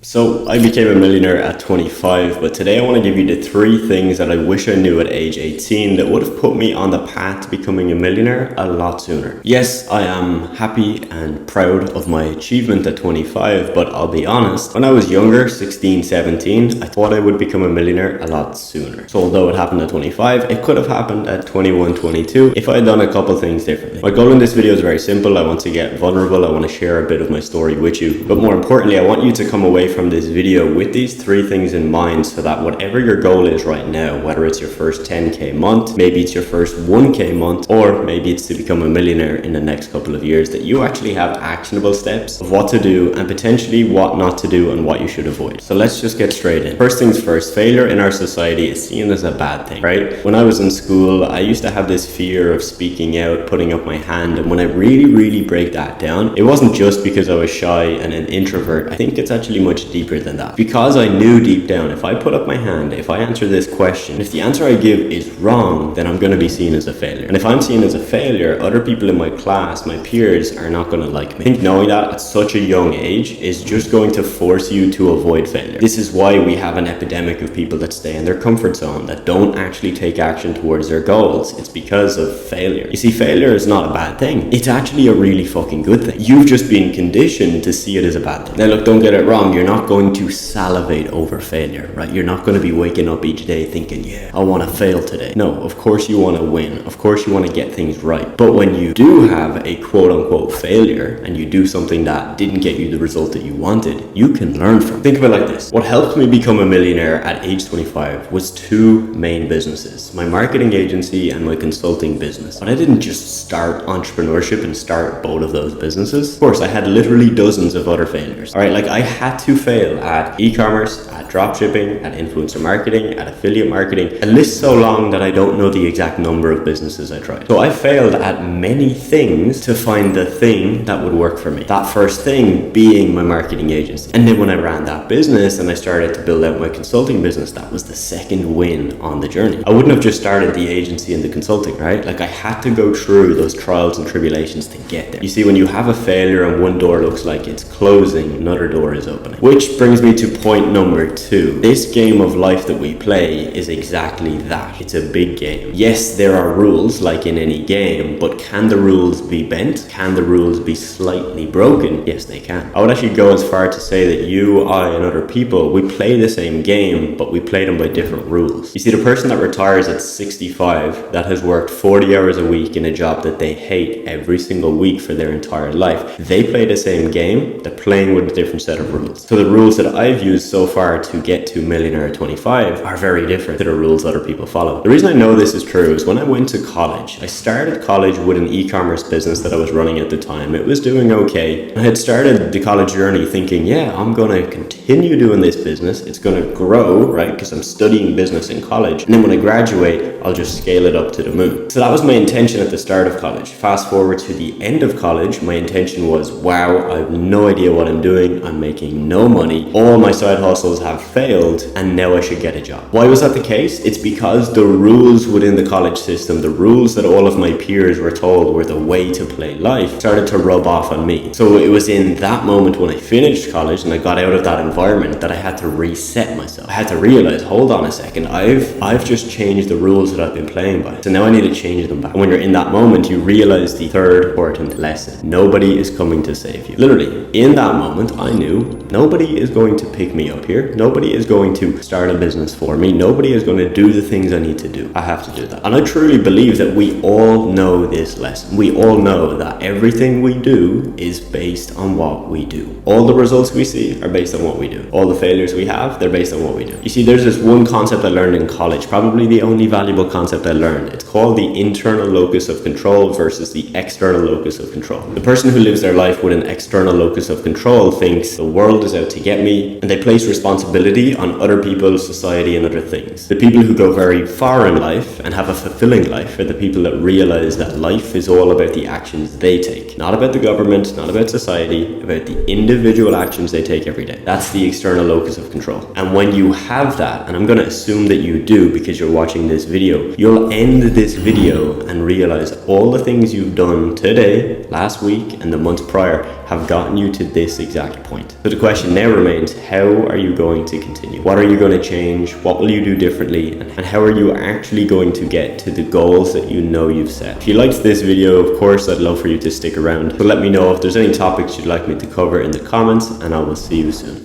So I became a millionaire at 25, but today I want to give you the 3 things that I wish I knew at age 18 that would have put me on the path to becoming a millionaire a lot sooner. Yes, I am happy and proud of my achievement at 25, but I'll be honest, when I was younger, 16, 17, I thought I would become a millionaire a lot sooner. So although it happened at 25, it could have happened at 21, 22 if I had done a couple things differently. My goal in this video is very simple. I want to get vulnerable. I want to share a bit of my story with you, but more importantly, I want you to come away from this video with these 3 things in mind so that whatever your goal is right now, whether it's your first 10k month, maybe it's your first 1k month, or maybe it's to become a millionaire in the next couple of years, that you actually have actionable steps of what to do and potentially what not to do and what you should avoid. So let's just get straight in. First things first, failure in our society is seen as a bad thing, right? When I was in school, I used to have this fear of speaking out, putting up my hand, and when I really break that down, it wasn't just because I was shy and an introvert. I think it's actually much deeper than that. Because I knew deep down, if I put up my hand, if I answer this question, if the answer I give is wrong, then I'm going to be seen as a failure. And if I'm seen as a failure, other people in my class, my peers, are not going to like me. I think knowing that at such a young age is just going to force you to avoid failure. This is why we have an epidemic of people that stay in their comfort zone, that don't actually take action towards their goals. It's because of failure. You see, failure is not a bad thing. It's actually a really fucking good thing. You've just been conditioned to see it as a bad thing. Now look, don't get it wrong. You're not going to salivate over failure, right? You're not going to be waking up each day thinking, yeah, I want to fail today. No, of course you want to win. Of course you want to get things right. But when you do have a quote unquote failure and you do something that didn't get you the result that you wanted, you can learn from it. Think of it like this. What helped me become a millionaire at age 25 was 2 main businesses, my marketing agency and my consulting business. But I didn't just start entrepreneurship and start both of those businesses. Of course, I had literally dozens of other failures. All right, like I had to fail at e-commerce, at dropshipping, at influencer marketing, at affiliate marketing. A list so long that I don't know the exact number of businesses I tried. So I failed at many things to find the thing that would work for me. That first thing being my marketing agency. And then when I ran that business and I started to build out my consulting business, that was the second win on the journey. I wouldn't have just started the agency and the consulting, right? Like I had to go through those trials and tribulations to get there. You see, when you have a failure and one door looks like it's closing, another door is opening. Which brings me to point number 2. This game of life that we play is exactly that. It's a big game. Yes, there are rules like in any game, but can the rules be bent? Can the rules be slightly broken? Yes, they can. I would actually go as far to say that you, I, and other people, we play the same game, but we play them by different rules. You see, the person that retires at 65, that has worked 40 hours a week in a job that they hate every single week for their entire life, they play the same game, they're playing with a different set of rules. So the rules that I've used so far to get to millionaire at 25 are very different to the rules other people follow. The reason I know this is true is when I went to college, I started college with an e-commerce business that I was running at the time. It was doing okay. I had started the college journey thinking, yeah, I'm going to continue doing this business. It's going to grow, right? Because I'm studying business in college. And then when I graduate, I'll just scale it up to the moon. So that was my intention at the start of college. Fast forward to the end of college, my intention was, wow, I have no idea what I'm doing. I'm making no money. All my side hustles have failed and now I should get a job. Why was that the case? It's because the rules within the college system, the rules that all of my peers were told were the way to play life, started to rub off on me. So it was in that moment when I finished college and I got out of that environment that I had to reset myself. I had to realize, hold on a second, I've just changed the rules that I've been playing by. So now I need to change them back. And when you're in that moment, you realize the third important lesson. Nobody is coming to save you. Literally, in that moment, I knew nobody is going to pick me up here. Nobody is going to start a business for me. Nobody is going to do the things I need to do. I have to do that. And I truly believe that we all know this lesson. We all know that everything we do is based on what we do. All the results we see are based on what we do. All the failures we have, they're based on what we do. You see, there's this one concept I learned in college, probably the only valuable concept I learned. It's called the internal locus of control versus the external locus of control. The person who lives their life with an external locus of control thinks the world is out to get me, and they place responsibility on other people, society, and other things. The people who go very far in life and have a fulfilling life are the people that realize that life is all about the actions they take. Not about the government, not about society, about the individual actions they take every day. That's the external locus of control. And when you have that, and I'm going to assume that you do because you're watching this video, you'll end this video and realize all the things you've done today, last week, and the months prior have gotten you to this exact point. So the question now remains, how are you going to continue? What are you going to change? What will you do differently? And how are you actually going to get to the goals that you know you've set? If you liked this video, of course, I'd love for you to stick around. But let me know if there's any topics you'd like me to cover in the comments, and I will see you soon.